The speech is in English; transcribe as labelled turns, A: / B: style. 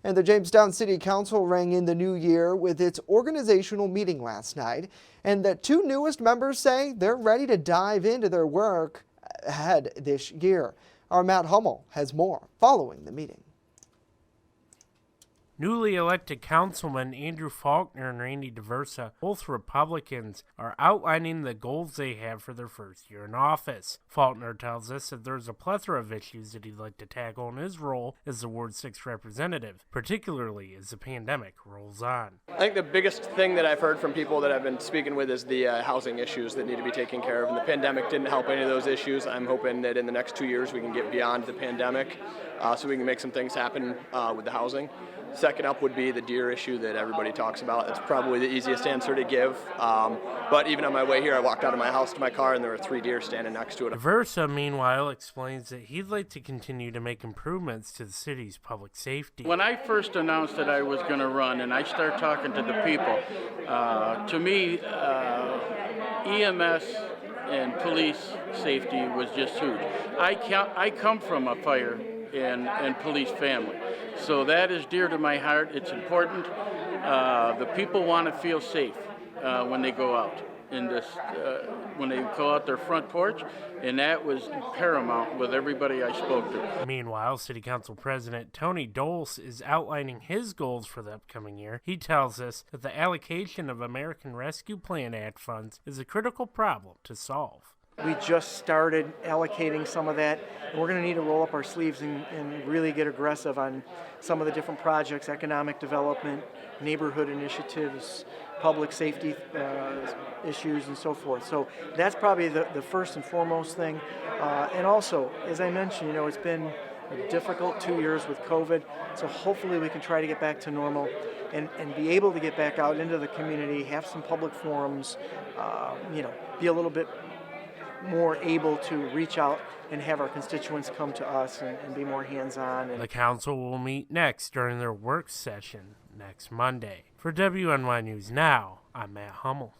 A: And the Jamestown City Council rang in the new year with its organizational meeting last night. And the two newest members say they're ready to dive into their work ahead this year. Our Matt Hummel has more following the meeting.
B: Newly elected Councilman Andrew Faulkner and Randy DeVersa, both Republicans, are outlining the goals they have for their first year in office. Faulkner tells us that there's a plethora of issues that he'd like to tackle in his role as the Ward 6 representative, particularly as the pandemic rolls on.
C: I think the biggest thing that I've heard from people that I've been speaking with is the housing issues that need to be taken care of, and the pandemic didn't help any of those issues. I'm hoping that in the next 2 years we can get beyond the pandemic so we can make some things happen with the housing. Second up would be the deer issue that everybody talks about. It's probably the easiest answer to give. But even on my way here, I walked out of my house to my car and there were 3 deer standing next to it.
B: DeVersa, meanwhile, explains that he'd like to continue to make improvements to the city's public safety.
D: When I first announced that I was going to run and I started talking to the people, to me, EMS and police safety was just huge. I come from a fire and police family, so that is dear to my heart. It's important. The people want to feel safe when they go out in this, when they go out their front porch, and that was paramount with everybody I spoke to.
B: Meanwhile, City Council President Tony Doles is outlining his goals for the upcoming year. He tells us that the allocation of American Rescue Plan Act funds is a critical problem to solve.
E: We just started allocating some of that, and we're going to need to roll up our sleeves and really get aggressive on some of the different projects, economic development, neighborhood initiatives, public safety issues, and so forth. So that's probably the first and foremost thing. And also, as I mentioned, it's been a difficult 2 years with COVID, so hopefully we can try to get back to normal and be able to get back out into the community, have some public forums, be a little bit more able to reach out and have our constituents come to us and be more hands-on.
B: The council will meet next during their work session next Monday. For WNY News Now, I'm Matt Hummel.